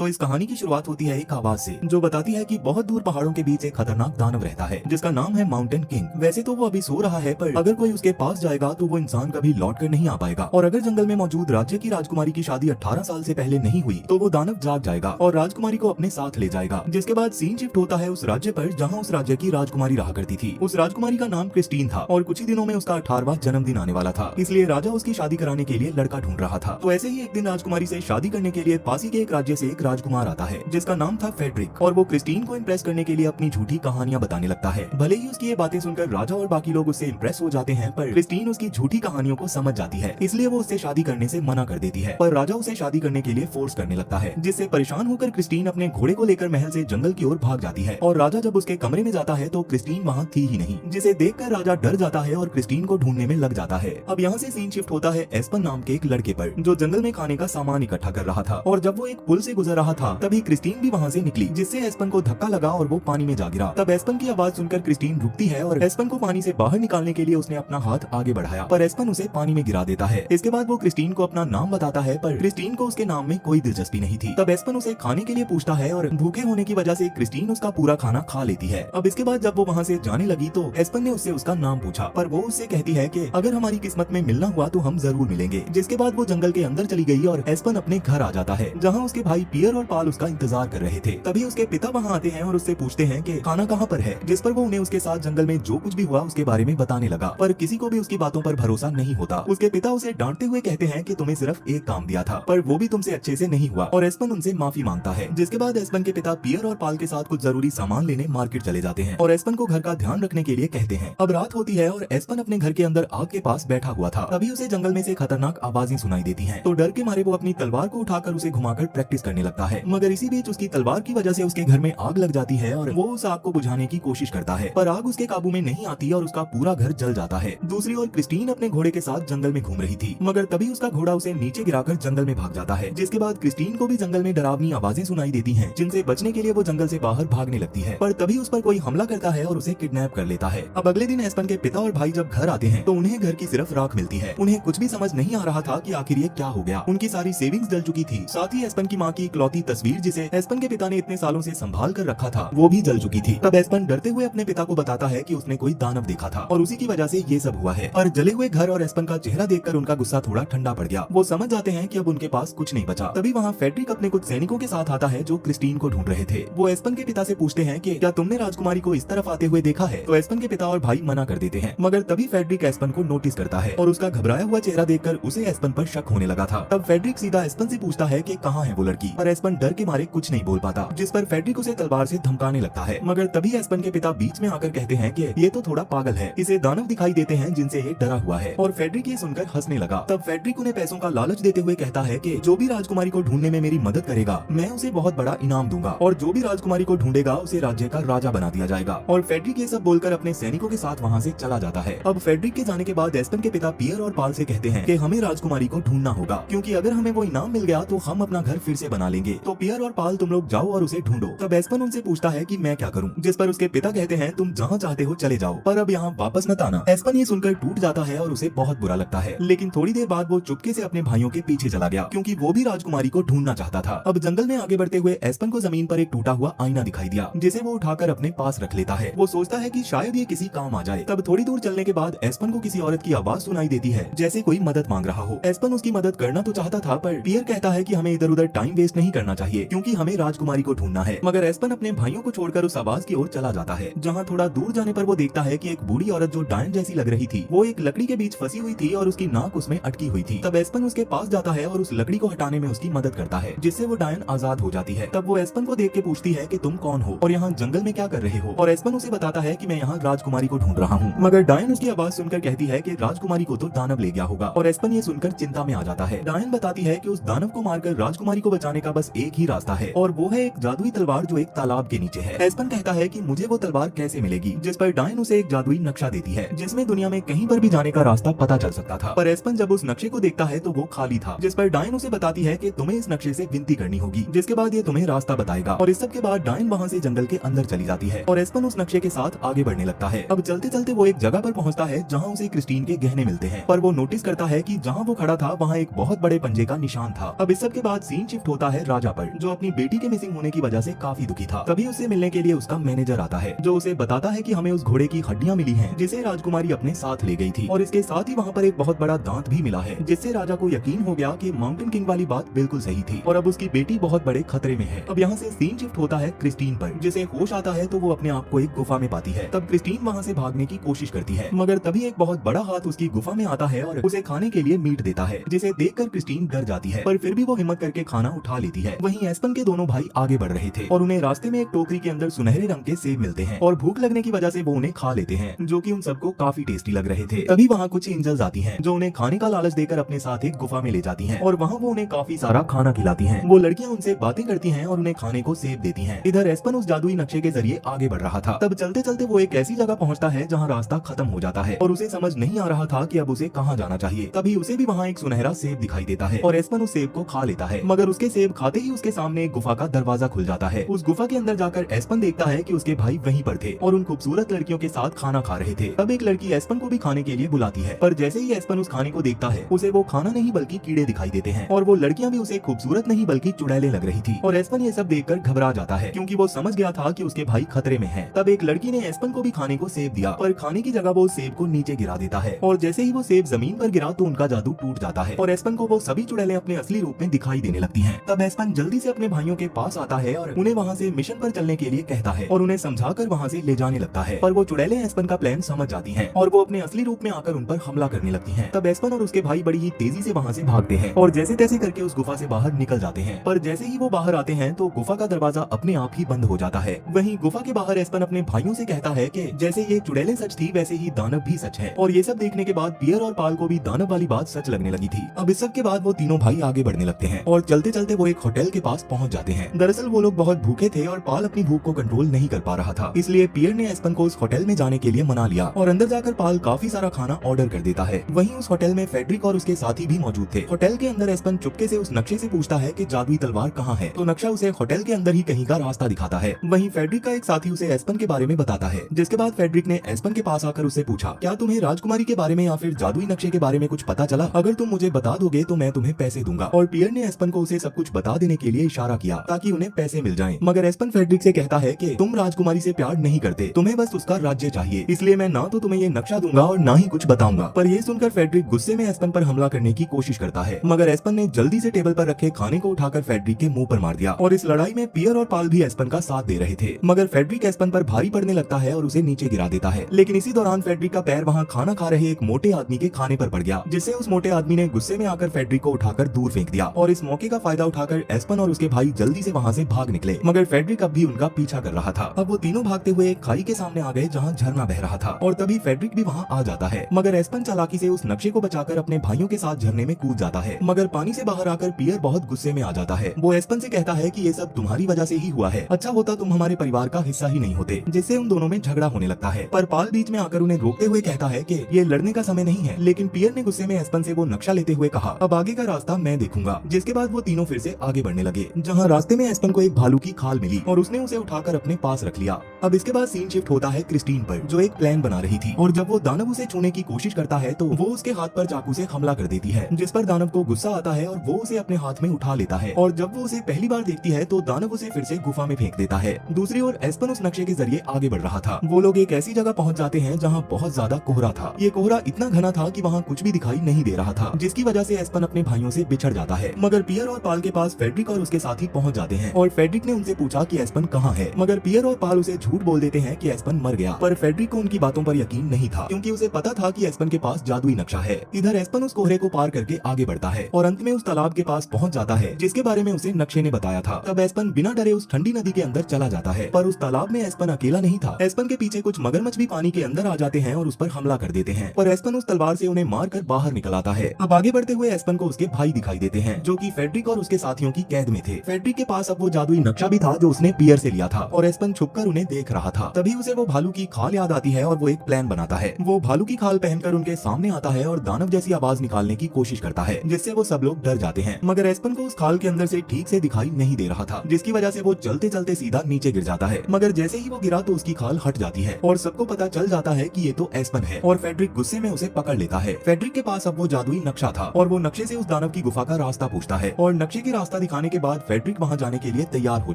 तो इस कहानी की शुरुआत होती है एक आवाज से जो बताती है कि बहुत दूर पहाड़ों के बीच एक खतरनाक दानव रहता है जिसका नाम है माउंटेन किंग। वैसे तो वो अभी सो रहा है, पर अगर कोई उसके पास जाएगा तो वो इंसान कभी लौट कर नहीं आ पाएगा। और अगर जंगल में मौजूद राज्य की राजकुमारी की शादी 18 साल से पहले नहीं हुई तो वो दानव जाग जाएगा और राजकुमारी को अपने साथ ले जाएगा। जिसके बाद सीन शिफ्ट होता है उस राज्य पर जहाँ उस राज्य की राजकुमारी रहा करती थी। उस राजकुमारी का नाम क्रिस्टीन था और कुछ ही दिनों में उसका 18वां जन्मदिन आने वाला था, इसलिए राजा उसकी शादी कराने के लिए लड़का ढूंढ रहा था। तो ऐसे ही एक दिन राजकुमारी से शादी करने के लिए पास ही के एक राज्य से एक राजकुमार आता है जिसका नाम था फेड्रिक, और वो क्रिस्टीन को इम्प्रेस करने के लिए अपनी झूठी कहानियां बताने लगता है। भले ही उसकी ये बातें सुनकर राजा और बाकी लोग उससे इम्प्रेस हो जाते हैं, पर क्रिस्टीन उसकी झूठी कहानियों को समझ जाती है, इसलिए वो उससे शादी करने से मना कर देती है। पर राजा उसे शादी करने के लिए फोर्स करने लगता है, जिससे परेशान होकर क्रिस्टीन अपने घोड़े को लेकर महल से जंगल की ओर भाग जाती है। और राजा जब उसके कमरे में जाता है तो क्रिस्टीन वहाँ थी ही नहीं, जिसे देखकर राजा डर जाता है और क्रिस्टीन को ढूंढने में लग जाता है। अब यहाँ से सीन शिफ्ट होता है एस्पन नाम के एक लड़के पर जो जंगल में खाने का सामान इकट्ठा कर रहा था, और जब वो एक पुल से गुजर रहा था तभी क्रिस्टीन भी वहाँ से निकली, जिससे एस्पन को धक्का लगा और वो पानी में जा गिरा। तब एस्पन की आवाज सुनकर क्रिस्टीन रुकती है और एस्पन को पानी से बाहर निकालने के लिए उसने अपना हाथ आगे बढ़ाया, पर एस्पन उसे पानी में गिरा देता है। इसके बाद वो क्रिस्टीन को अपना नाम बताता है, पर क्रिस्टीन को उसके नाम में कोई दिलचस्पी नहीं थी। तब एस्पन उसे खाने के लिए पूछता है और भूखे होने की वजह से क्रिस्टीन उसका पूरा खाना खा लेती है। अब इसके बाद जब वो वहाँ से जाने लगी तो एस्पन ने उससे उसका नाम पूछा, पर वो उससे कहती है कि अगर हमारी किस्मत में मिलना हुआ तो हम जरूर मिलेंगे। जिसके बाद वो जंगल के अंदर चली गई और एस्पन अपने घर आ जाता है जहाँ उसके भाई पियर और पाल उसका इंतजार कर रहे थे। तभी उसके पिता वहाँ आते हैं और उससे पूछते हैं कि खाना कहाँ पर है, जिस पर वो उन्हें उसके साथ जंगल में जो कुछ भी हुआ उसके बारे में बताने लगा, पर किसी को भी उसकी बातों पर भरोसा नहीं होता। उसके पिता उसे डांटते हुए कहते हैं कि तुम्हें सिर्फ एक काम दिया था पर वो भी तुमसे अच्छे से नहीं हुआ, और एस्पन उनसे माफी मांगता है। जिसके बाद एस्पन के पिता पियर और पाल के साथ कुछ जरूरी सामान लेने मार्केट चले जाते हैं और एस्पन को घर का ध्यान रखने के लिए कहते हैं। अब रात होती है और एस्पन अपने घर के अंदर आग के पास बैठा हुआ था, तभी उसे जंगल में से खतरनाक आवाजें सुनाई देती हैं। तो डर के मारे वो अपनी तलवार को उठाकर उसे घुमाकर प्रैक्टिस करने लगता है, मगर इसी बीच उसकी तलवार की वजह से उसके घर में आग लग जाती है और वो उस आग को बुझाने की कोशिश करता है, पर आग उसके काबू में नहीं आती और उसका पूरा घर जल जाता है। दूसरी ओर क्रिस्टीन अपने घोड़े के साथ जंगल में घूम रही थी, मगर तभी उसका घोड़ा उसे नीचे गिराकर जंगल में भाग जाता है। जिसके बाद क्रिस्टीन को भी जंगल में डरावनी आवाजें सुनाई देती हैं, जिनसे बचने के लिए वो जंगल से बाहर भागने लगती है, पर तभी उस पर कोई हमला करता है और उसे किडनैप कर लेता है। अब अगले दिन एस्पन के पिता और भाई जब घर आते हैं तो उन्हें घर की सिर्फ राख मिलती है। उन्हें कुछ भी समझ नहीं आ रहा था कि आखिर ये क्या हो गया। उनकी सारी सेविंग्स जल चुकी थी, साथ ही एस्पन की माँ की इकलौती तस्वीर जिसे एस्पन के पिता ने इतने सालों से संभाल कर रखा था वो भी जल चुकी थी। तब एस्पन डरते हुए अपने पिता को बताता है कि उसने कोई दानव देखा था और उसी की वजह से ये सब हुआ है। पर जले हुए घर और एस्पन का चेहरा देखकर उनका गुस्सा थोड़ा ठंडा पड़ गया। वो समझ जाते हैं कि अब उनके पास कुछ नहीं बचा। तभी वहाँ फेड्रिक अपने कुछ सैनिकों के साथ आता है जो क्रिस्टीन को ढूंढ रहे थे। वो एस्पन के पिता से पूछते हैं कि क्या तुमने राजकुमारी को इस तरफ आते हुए देखा है। तो एस्पन के पिता और भाई मना कर देते हैं, मगर तभी फेड्रिक एस्पन को नोटिस करता है और उसका घबराया हुआ चेहरा देखकर उसे एस्पन पर शक होने लगा था। तब फेड्रिक सीधा एस्पन से पूछता है कि कहाँ है वो लड़की, पर एस्पन डर के मारे कुछ नहीं बोल पाता, जिस पर फेड्रिक उसे तलवार से धमकाने लगता है। मगर तभी एस्पन के पिता बीच में आकर कहते हैं कि ये तो थोड़ा पागल है, इसे दानव दिखाई देते हैं जिनसे ये डरा हुआ है। और फेड्रिक ये सुनकर हंसने लगा। तब फेड्रिक उन्हें पैसों का लालच देते हुए कहता है कि जो भी राजकुमारी को ढूंढने में मेरी मदद करेगा मैं उसे बहुत बड़ा इनाम दूंगा, और जो भी राजकुमारी को ढूंढेगा उसे राज्य का राजा बना दिया जाएगा। और फेड्रिक ये सब बोलकर अपने सैनिकों के साथ वहाँ से चला जाता है। अब फेड्रिक के जाने के बाद एस्पन के पिता पियर और पाल से कहते हैं कि हमें राजकुमारी को ढूंढना होगा, क्योंकि अगर हमें वो इनाम मिल गया तो हम अपना घर फिर से बना लेंगे। तो पियर और पाल तुम लोग जाओ और उसे ढूंढो। तब एस्पन उनसे पूछता है कि मैं क्या करूं, जिस पर उसके पिता कहते हैं तुम जहाँ चाहते हो चले जाओ, पर अब यहाँ वापस मत आना। एस्पन ये सुनकर टूट जाता है और उसे बहुत बुरा लगता है, लेकिन थोड़ी देर बाद वो चुपके से अपने भाइयों के पीछे चला गया, क्योंकि वो भी राजकुमारी को ढूंढना चाहता था। अब जंगल में आगे बढ़ते हुए एस्पन को जमीन पर एक टूटा हुआ आईना दिखाई दिया, जिसे वो उठाकर अपने पास रख लेता है। वो सोचता है कि शायद ये किसी काम आ जाए। तब थोड़ी दूर चलने के बाद एस्पन को किसी औरत की आवाज सुनाई देती है, जैसे कोई मदद मांग रहा हो। एस्पन उसकी मदद करना तो चाहता था, पर पियर कहता है कि हमें इधर उधर टाइम वेस्ट नहीं करना चाहिए, क्योंकि हमें राजकुमारी को ढूंढना है। मगर एस्पन अपने भाइयों को छोड़कर उस आवाज की ओर चला जाता है, जहाँ थोड़ा दूर जाने पर वो देखता है कि एक बूढ़ी औरत जो डायन जैसी लग रही थी वो एक लकड़ी के बीच फंसी हुई थी और उसकी नाक उसमें अटकी हुई थी। तब एस्पन उसके पास जाता है और उस लकड़ी को हटाने में उसकी मदद करता है, जिससे वो डायन आजाद हो जाती है। तब वो एस्पन को देख के पूछती है कि तुम कौन हो और यहाँ जंगल में क्या कर रहे हो। और एस्पन उसे बताता है कि मैं यहाँ राजकुमारी को ढूंढ रहा हूँ। मगर डायन उसकी आवाज सुनकर कहती है कि राजकुमारी को तो दानव ले गया होगा, और एस्पन ये सुनकर चिंता में आ जाता है। डायन बताती है कि उस दानव को मारकर राजकुमारी को बचाने का बस एक ही रास्ता है, और वो है एक जादुई तलवार जो एक तालाब के नीचे है। एस्पन कहता है कि मुझे वो तलवार कैसे मिलेगी, जिस पर डायन उसे एक जादुई नक्शा देती है, जिसमें दुनिया में कहीं पर भी जाने का रास्ता पता चल सकता था। पर एस्पन जब उस नक्शे को देखता है तो वो खाली था, जिस पर डायन उसे बताती है कि तुम्हें इस नक्शे से विनती करनी होगी, जिसके बाद ये तुम्हें रास्ता बताएगा। और इस सब के बाद डायन वहाँ से जंगल के अंदर चली जाती है और एस्पन उस नक्शे के साथ आगे बढ़ने लगता है। अब चलते चलते वो एक जगह पर पहुँचता है जहाँ उसे क्रिस्टीन के गहने मिलते हैं, पर वो नोटिस करता है कि जहाँ वो खड़ा था वहाँ एक बहुत बड़े पंजे का निशान था। अब इस सब के बाद सीन शिफ्ट होता है राजा पर, जो अपनी बेटी के मिसिंग होने की वजह से काफी दुखी था। तभी उससे मिलने के लिए उसका मैनेजर आता है, जो उसे बताता है कि हमें उस घोड़े की हड्डियां मिली हैं, जिसे राजकुमारी अपने साथ ले गई थी, और इसके साथ ही वहाँ पर एक बहुत बड़ा दांत भी मिला है, जिससे राजा को यकीन हो गया कि माउंटेन किंग वाली बात बिल्कुल सही थी और अब उसकी बेटी बहुत बड़े खतरे में है। अब यहाँ से सीन शिफ्ट होता है क्रिस्टीन पर, जिसे होश आता है तो वो अपने आप को एक गुफा में पाती है। तब क्रिस्टीन वहाँ से भागने की कोशिश करती है, मगर तभी एक बहुत बड़ा हाथ उसकी गुफा में आता है और उसे खाने के लिए मीट देता है, जिसे देखकर क्रिस्टीन डर जाती है, पर फिर भी वो हिम्मत करके खाना उठा लेती है। वहीं एस्पन के दोनों भाई आगे बढ़ रहे थे और उन्हें रास्ते में एक टोकरी के अंदर सुनहरे रंग के सेब मिलते हैं और भूख लगने की वजह से वो उन्हें खा लेते हैं, जो कि उन सबको काफी टेस्टी लग रहे थे। तभी वहाँ कुछ एंजल्स आती हैं, जो उन्हें खाने का लालच देकर अपने साथ एक गुफा में ले जाती हैं और वहाँ वो उन्हें काफी सारा खाना खिलाती हैं। वो लड़कियां उनसे बातें करती हैं और उन्हें खाने को सेब देती हैं। इधर एस्पन उस जादुई नक्शे के जरिए आगे बढ़ रहा था। तब चलते चलते वो एक ऐसी जगह पहुंचता है जहां रास्ता खत्म हो जाता है और उसे समझ नहीं आ रहा था कि अब उसे कहां जाना चाहिए। तभी उसे भी वहां एक सुनहरा सेब दिखाई देता है और एस्पन उस सेब को खा लेता है, मगर उसके सेब खाते ही उसके सामने एक गुफा का दरवाजा खुल जाता है। उस गुफा के अंदर जाकर एस्पन देखता है कि उसके भाई वहीं पर थे और उन खूबसूरत लड़कियों के साथ खाना खा रहे थे। तब एक लड़की एस्पन को भी खाने के लिए बुलाती है, पर जैसे ही एस्पन उस खाने को देखता है उसे वो खाना नहीं बल्कि कीड़े दिखाई देते हैं और वो लड़कियां भी उसे खूबसूरत नहीं बल्कि चुड़ैलें लग रही थी और एस्पन ये सब देखकर घबरा जाता है, क्योंकि वो समझ गया था कि उसके भाई खतरे में हैं। तब एक लड़की ने एस्पन को भी खाने को सेब दिया, पर खाने की जगह वो सेब को नीचे गिरा देता है और जैसे ही वो सेब जमीन पर गिरा तो उनका जादू टूट जाता है और एस्पन को वो सभी चुड़ैलें अपने असली रूप में दिखाई देने लगती हैं। तब एस्पन जल्दी से अपने भाइयों के पास आता है और उन्हें वहाँ से मिशन पर चलने के लिए कहता है और उन्हें समझाकर वहाँ से ले जाने लगता है, पर वो चुड़ैलें एस्पन का प्लान समझ जाती हैं और वो अपने असली रूप में आकर उन पर हमला करने लगती हैं। तब एस्पन और उसके भाई बड़ी ही तेजी से वहाँ से भागते हैं और जैसे तैसे करके उस गुफा से बाहर निकल जाते हैं, पर जैसे ही वो बाहर आते हैं तो गुफा का दरवाजा अपने आप ही बंद हो जाता है। वहीं गुफा के बाहर एस्पन अपने भाइयों से कहता है कि जैसे ये चुड़ैलें सच थी वैसे ही दानव भी सच है, और ये सब देखने के बाद पियर और पाल को भी दानव वाली बात सच लगने लगी थी। अब इस सब के बाद वो तीनों भाई आगे बढ़ने लगते हैं और चलते चलते वो एक होटल के पास पहुंच जाते हैं। दरअसल वो लोग बहुत भूखे थे और पाल अपनी भूख को कंट्रोल नहीं कर पा रहा था, इसलिए पियर ने एस्पन को उस होटल में जाने के लिए मना लिया और अंदर जाकर पाल काफी सारा खाना ऑर्डर कर देता है। वहीं उस होटल में फेडरिक और उसके साथी भी मौजूद थे। होटल के अंदर एस्पन चुपके से उस नक्शे से पूछता है कि जादुई तलवार कहाँ है, तो नक्शा उसे होटल के अंदर ही कहीं का रास्ता दिखाता है। वहीं फेडरिक का एक साथी उसे एस्पन के बारे में बताता है, जिसके बाद फेडरिक ने एस्पन के पास आकर उससे पूछा, क्या तुम्हें राजकुमारी के बारे में या फिर जादुई नक्शे के बारे में कुछ पता चला? अगर तुम मुझे बता दोगे तो मैं तुम्हें पैसे दूंगा। और पियर ने एस्पन को उसे सब कुछ बता देने के लिए इशारा किया ताकि उन्हें पैसे मिल जाएं। मगर एस्पन फेडरिक से कहता है कि तुम राजकुमारी से प्यार नहीं करते, तुम्हें बस उसका राज्य चाहिए, इसलिए मैं ना तो तुम्हें ये नक्शा दूंगा और ना ही कुछ बताऊंगा। पर ये सुनकर फेडरिक गुस्से में एस्पन पर हमला करने की कोशिश करता है, मगर एस्पन ने जल्दी से टेबल पर रखे खाने को उठाकर फेडरिक के मुंह पर मार दिया और इस लड़ाई में पियर और पाल भी एस्पन का साथ दे रहे थे। मगर फेडरिक एस्पन पर भारी पड़ने लगता है और उसे नीचे गिरा देता है, लेकिन इसी दौरान फेडरिक का पैर वहाँ खाना खा रहे एक मोटे आदमी के खाने पर पड़ गया, जिससे उस मोटे आदमी ने गुस्से में आकर फेडरिक को उठाकर दूर फेंक दिया और इस मौके का फायदा उठाकर एस्पन और उसके भाई जल्दी से वहाँ से भाग निकले, मगर फेडरिक अब भी उनका पीछा कर रहा था। अब वो तीनों भागते हुए एक खाई के सामने आ गए जहाँ झरना बह रहा था और तभी फेडरिक भी वहाँ आ जाता है, मगर एस्पन चालाकी से उस नक्शे को बचाकर अपने भाइयों के साथ झरने में कूद जाता है। मगर पानी से बाहर आकर पियर बहुत गुस्से में आ जाता है। वो एस्पन से कहता है कि ये सब तुम्हारी वजह से ही हुआ है, अच्छा होता तुम हमारे परिवार का हिस्सा ही नहीं होते, जिससे उन दोनों में झगड़ा होने लगता है। पर पाल बीच में आकर उन्हें रोकते हुए कहता है कि ये लड़ने का समय नहीं है, लेकिन पियर ने गुस्से में एस्पन से वो नक्शा लेते हुए कहा, अब आगे का रास्ता मैं देखूंगा। जिसके बाद वो तीनों फिर से आगे बढ़ने लगे, जहाँ रास्ते में एस्पन को एक भालू की खाल मिली और उसने उसे उठाकर अपने पास रख लिया। अब इसके बाद सीन शिफ्ट होता है क्रिस्टीन पर, जो एक प्लान बना रही थी, और जब वो दानव उसे छूने की कोशिश करता है तो वो उसके हाथ पर चाकू से हमला कर देती है, जिस पर दानव को गुस्सा आता है और वो उसे अपने हाथ में उठा लेता है। और जब वो उसे पहली बार देखती है तो दानव उसे फिर से गुफा में फेंक देता है। दूसरी ओर एस्पन उस नक्शे के जरिए आगे बढ़ रहा था। वो लोग एक ऐसी जगह पहुंच जाते हैं जहाँ बहुत ज्यादा कोहरा था। ये कोहरा इतना घना था कि वहाँ कुछ भी दिखाई नहीं दे रहा था, जिसकी वजह से एस्पन अपने भाइयों से बिछड़ जाता है। मगर पियर और पाल के पास फेडरिक और उसके साथी पहुंच जाते हैं और फेडरिक ने उनसे पूछा कि एस्पन कहाँ है, मगर पियर और पाल उसे झूठ बोल देते हैं कि एस्पन मर गया। पर फेडरिक को उनकी बातों पर यकीन नहीं था, क्योंकि उसे पता था कि एस्पन के पास जादुई नक्शा है। इधर एस्पन उस कोहरे को पार करके आगे बढ़ता है और अंत में उस तालाब के पास पहुंच जाता है, जिसके बारे में उसे नक्शे ने बताया था। तब एस्पन बिना डरे उस ठंडी नदी के अंदर चला जाता है, पर उस तालाब में एस्पन अकेला नहीं था। एस्पन के पीछे कुछ मगरमच्छ भी पानी के अंदर आ जाते हैं और उस पर हमला कर देते हैं, पर एस्पन उस तलवार से उन्हें मार कर बाहर निकल आता है। अब आगे बढ़ते हुए एस्पन को उसके भाई दिखाई देते हैं, जो कि फेडरिक और उसके साथियों की कैद में थे। फेडरिक के पास अब वो जादुई नक्शा भी था जो उसने पियर से लिया था और एस्पन छुपकर उन्हें देख रहा था। तभी उसे वो भालू की खाल याद आती है और वो एक प्लान बनाता है। वो भालू की खाल पहनकर उनके सामने आता है और दानव जैसी आवाज निकालने की कोशिश करता है, जिससे वो सब लोग डर जाते हैं। मगर एस्पन को उस खाल के अंदर से ठीक से दिखाई नहीं दे रहा था, जिसकी वजह से वो चलते चलते सीधा नीचे गिर जाता है। मगर जैसे ही वो गिरा तो उसकी खाल हट जाती है और सबको पता चल जाता है कि ये तो एस्पन है और फेडरिक गुस्से में उसे पकड़ लेता है। फेडरिक के पास अब वो जादुई नक्शा था और वो नक्शे से उस दानव की गुफा का रास्ता पूछता है और नक्शे के रास्ता रास्ता दिखाने के बाद फेड्रिक वहाँ जाने के लिए तैयार हो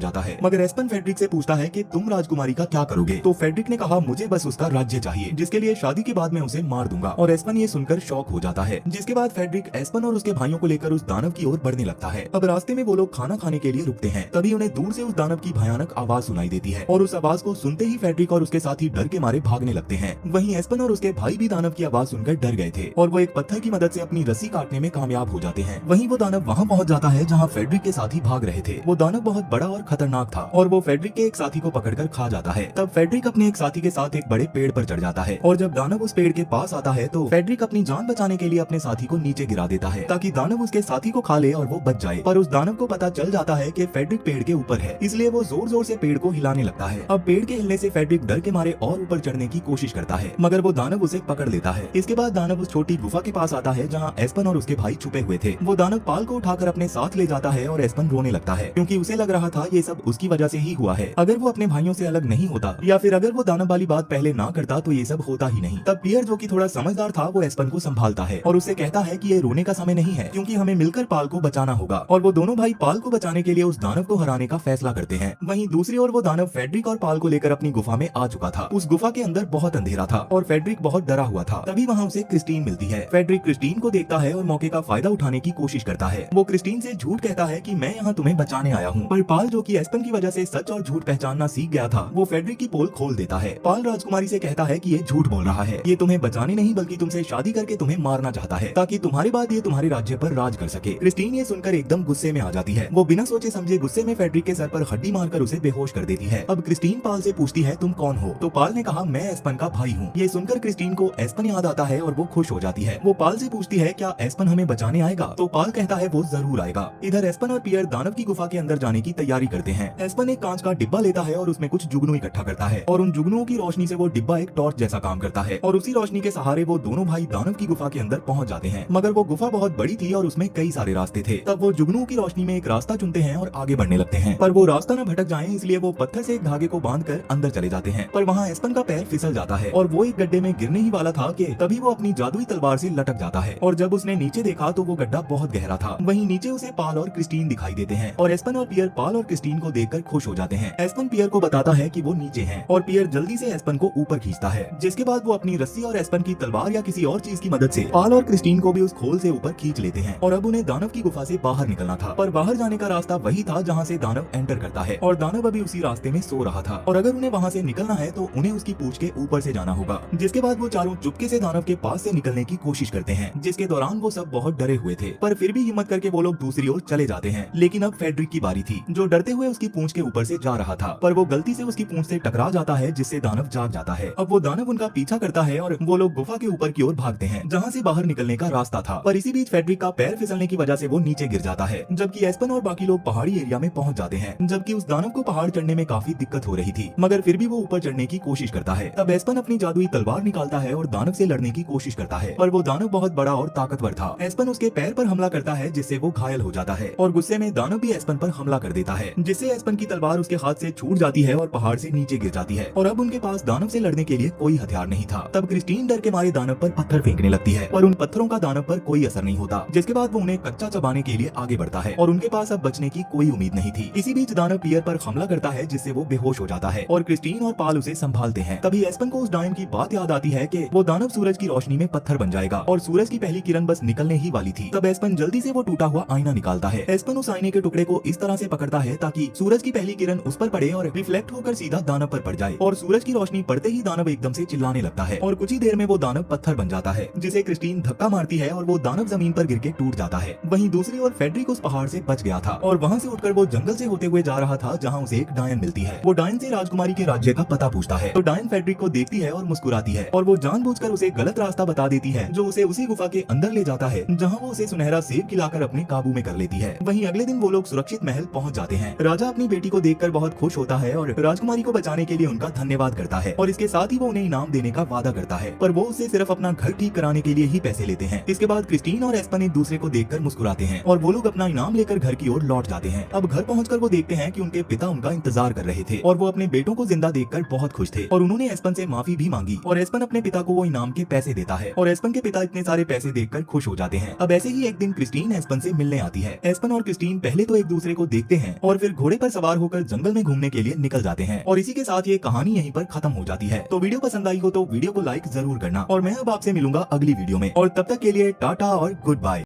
जाता है, मगर एस्पन फेड्रिक से पूछता है कि तुम राजकुमारी का क्या करोगे। तो फेड्रिक ने कहा मुझे बस उसका राज्य चाहिए, जिसके लिए शादी के बाद मैं उसे मार दूंगा। और एस्पन ये सुनकर शॉक हो जाता है। जिसके बाद फेड्रिक एस्पन और उसके भाइयों को लेकर उस दानव की ओर बढ़ने लगता है। अब रास्ते में वो लोग खाना खाने के लिए रुकते हैं, तभी उन्हें दूर से उस दानव की भयानक आवाज सुनाई देती है और उस आवाज को सुनते ही फेड्रिक और उसके साथी डर के मारे भागने लगते हैं। वहीं एस्पन और उसके भाई भी दानव की आवाज सुनकर डर गए थे और वो एक पत्थर की मदद से अपनी रस्सी काटने में कामयाब हो जाते हैं। वहीं वो दानव वहाँ पहुँच जाता है जहाँ फेड्रिक के साथी भाग रहे थे। वो दानव बहुत बड़ा और खतरनाक था और वो फेड्रिक के एक साथी को पकड़कर खा जाता है। तब फेड्रिक अपने एक साथी के साथ एक बड़े पेड़ पर चढ़ जाता है और जब दानव उस पेड़ के पास आता है तो फेड्रिक अपनी जान बचाने के लिए अपने साथी को नीचे गिरा देता है ताकि दानव उसके साथी को खा ले और वो बच जाए। पर उस दानव को पता चल जाता है कि फेड्रिक पेड़ के ऊपर है, इसलिए वो जोर जोर से पेड़ को हिलाने लगता है। अब पेड़ के हिलने से फेड्रिक डर के मारे और ऊपर चढ़ने की कोशिश करता है, मगर वो दानव उसे पकड़ लेता है। इसके बाद दानव उस छोटी गुफा के पास आता है जहाँ एस्पन और उसके भाई छुपे हुए थे। वो दानव पाल को उठाकर अपने साथ ले जाता है और एस्पन रोने लगता है क्योंकि उसे लग रहा था ये सब उसकी वजह से ही हुआ है। अगर वो अपने भाइयों से अलग नहीं होता या फिर अगर वो दानव वाली बात पहले ना करता तो ये सब होता ही नहीं। तब पियर जो कि थोड़ा समझदार था वो एस्पन को संभालता है और उससे कहता है कि ये रोने का समय नहीं है क्योंकि हमें मिलकर पाल को बचाना होगा। और वो दोनों भाई पाल को बचाने के लिए उस दानव को हराने का फैसला करते हैं। वहीं दूसरी ओर वो दानव फेड्रिक और पाल को लेकर अपनी गुफा में आ चुका था। उस गुफा के अंदर बहुत अंधेरा था और फेड्रिक बहुत डरा हुआ था। तभी वहाँ उसे क्रिस्टीन मिलती है। फेड्रिक क्रिस्टीन को देखता है और मौके का फायदा उठाने की कोशिश करता है। वो क्रिस्टीन से झूठ कहता है कि मैं यहाँ तुम्हें बचाने आया हूँ। पर पाल जो कि एस्पन की वजह से सच और झूठ पहचानना सीख गया था, वो फेड्रिक की पोल खोल देता है। पाल राजकुमारी से कहता है कि ये झूठ बोल रहा है, ये तुम्हें बचाने नहीं बल्कि तुमसे शादी करके तुम्हें मारना चाहता है ताकि तुम्हारे बाद ये तुम्हारे राज्य पर राज कर सके। क्रिस्टीन ये सुनकर एकदम गुस्से में आ जाती है। वो बिना सोचे समझे गुस्से में फेड्रिक के सर पर हड्डी मारकर उसे बेहोश कर देती है। अब क्रिस्टीन पाल से पूछती है तुम कौन हो? तो पाल ने कहा मैं एस्पन का भाई हूँ। ये सुनकर क्रिस्टीन को एस्पन याद आता है और वो खुश हो जाती है। वो पाल से पूछती है क्या एस्पन हमें बचाने आएगा? तो पाल कहता है वो जरूर आएगा। इधर एस्पन और पियर दानव की गुफा के अंदर जाने की तैयारी करते हैं। एस्पन एक कांच का डिब्बा लेता है और उसमें कुछ जुगनू इकट्ठा करता है और उन जुगनुओं की रोशनी से वो डिब्बा एक टॉर्च जैसा काम करता है और उसी रोशनी के सहारे वो दोनों भाई दानव की गुफा के अंदर पहुंच जाते हैं। मगर वो गुफा बहुत बड़ी थी और उसमें कई सारे रास्ते थे। तब वो जुगनुओं की रोशनी में एक रास्ता चुनते हैं और आगे बढ़ने लगते हैं। पर वो रास्ता न भटक जाए इसलिए वो पत्थर से एक धागे को बांधकर अंदर चले जाते हैं। पर वहाँ एस्पन का पैर फिसल जाता है और वो एक गड्ढे में गिरने ही वाला था कि तभी वो अपनी जादुई तलवार से लटक जाता है और जब उसने नीचे देखा तो वो गड्ढा बहुत गहरा था। वहीं नीचे उसे पाल और क्रिस्टीन दिखाई देते हैं और एस्पन और पियर पाल और क्रिस्टीन को देखकर खुश हो जाते हैं। एस्पन पियर को बताता है कि वो नीचे हैं और पियर जल्दी से एस्पन को ऊपर खींचता है, जिसके बाद वो अपनी रस्सी और एस्पन की तलवार या किसी और चीज की मदद से पाल और क्रिस्टीन को भी उस खोल से ऊपर खींच लेते हैं। और अब उन्हें दानव की गुफा से बाहर निकलना था, पर बाहर जाने का रास्ता वही था जहाँ से दानव एंटर करता है और दानव अभी उसी रास्ते में सो रहा था और अगर उन्हें वहाँ से निकलना है तो उन्हें उसकी पूंछ के ऊपर से जाना होगा। जिसके बाद वो चारों चुपके से दानव के पास से निकलने की कोशिश करते हैं, जिसके दौरान वो सब बहुत डरे हुए थे, पर फिर भी हिम्मत करके वो लोग दूसरी ओर चले जाते हैं। लेकिन अब फेड्रिक की बारी थी, जो डरते हुए उसकी पूंछ के ऊपर से जा रहा था, पर वो गलती से उसकी पूंछ से टकरा जाता है जिससे दानव जाग जाता है। अब वो दानव उनका पीछा करता है और वो लोग गुफा के ऊपर की ओर भागते हैं जहाँ से बाहर निकलने का रास्ता था। पर इसी बीच फेड्रिक का पैर फिसलने की वजह से वो नीचे गिर जाता है, जबकि एस्पन और बाकी लोग पहाड़ी एरिया में पहुंच जाते हैं। जबकि उस दानव को पहाड़ चढ़ने में काफी दिक्कत हो रही थी, मगर फिर भी वो ऊपर चढ़ने की कोशिश करता है। तब एस्पन अपनी जादुई तलवार निकालता है और दानव से लड़ने की कोशिश करता है, पर वो दानव बहुत बड़ा और ताकतवर था। एस्पन उसके पैर पर हमला करता है जिससे वो घायल हो जाता है और गुस्से में दानव भी एस्पन पर हमला कर देता है, जिससे एस्पन की तलवार उसके हाथ से छूट जाती है और पहाड़ से नीचे गिर जाती है और अब उनके पास दानव से लड़ने के लिए कोई हथियार नहीं था। तब क्रिस्टीन डर के मारे दानव पर पत्थर फेंकने लगती है, पर उन पत्थरों का दानव पर कोई असर नहीं होता, जिसके बाद वो उन्हें कच्चा चबाने के लिए आगे बढ़ता है और उनके पास अब बचने की कोई उम्मीद नहीं थी। इसी बीच दानव पियर पर हमला करता है जिससे वो बेहोश हो जाता है और क्रिस्टीन और पाल उसे संभालते हैं। तभी एस्पन को उस डायन की बात याद आती है कि वो दानव सूरज की रोशनी में पत्थर बन जाएगा और सूरज की पहली किरण बस निकलने ही वाली थी। तब एस्पन जल्दी से वो टूटा हुआ आईना निकालता है। एस्पन उस आईने के टुकड़े को इस तरह से पकड़ता है ताकि सूरज की पहली किरण उस पर पड़े और रिफ्लेक्ट होकर सीधा दानव पर पड़ जाए और सूरज की रोशनी पड़ते ही दानव एकदम से चिल्लाने लगता है और कुछ ही देर में वो दानव पत्थर बन जाता है, जिसे क्रिस्टीन धक्का मारती है और वो दानव जमीन पर गिर के टूट जाता है। वहीं दूसरी ओर फेड्रिक उस पहाड़ से बच गया था और वहाँ से उठकर वो जंगल से होते हुए जा रहा था जहाँ उसे एक डायन मिलती है। वो डायन से राजकुमारी के राज्य का पता पूछता है तो डायन फेड्रिक को देखती है और मुस्कुराती है और वो जानबूझकर उसे गलत रास्ता बता देती है जो उसे उसी गुफा के अंदर ले जाता है जहाँ वो उसे सुनहरा सेब खिलाकर अपने काबू में कर लेती है। वहीं अगले दिन वो लोग सुरक्षित महल पहुँच जाते हैं। राजा अपनी बेटी को देखकर बहुत खुश होता है और राजकुमारी को बचाने के लिए उनका धन्यवाद करता है और इसके साथ ही वो उन्हें इनाम देने का वादा करता है, पर वो उससे सिर्फ अपना घर ठीक कराने के लिए ही पैसे लेते हैं। इसके बाद क्रिस्टीन और एस्पन एक दूसरे को देखकर मुस्कुराते हैं और वो लोग अपना इनाम लेकर घर की ओर लौट जाते हैं। अब घर पहुंचकर वो देखते हैं कि उनके पिता उनका इंतजार कर रहे थे और वो अपने बेटों को जिंदा देखकर बहुत खुश थे और उन्होंने एस्पन से माफी भी मांगी और एस्पन अपने पिता को वो इनाम के पैसे देता है और एस्पन के पिता इतने सारे पैसे देखकर खुश हो जाते हैं। अब ऐसे ही एक दिन क्रिस्टीन एस्पन से मिलने आती है। एस्पन रोहन और क्रिस्टीन पहले तो एक दूसरे को देखते हैं और फिर घोड़े पर सवार होकर जंगल में घूमने के लिए निकल जाते हैं और इसी के साथ ये कहानी यहीं पर खत्म हो जाती है। तो वीडियो पसंद आई हो तो वीडियो को लाइक जरूर करना और मैं अब आपसे मिलूंगा अगली वीडियो में, और तब तक के लिए टाटा और गुड बाय।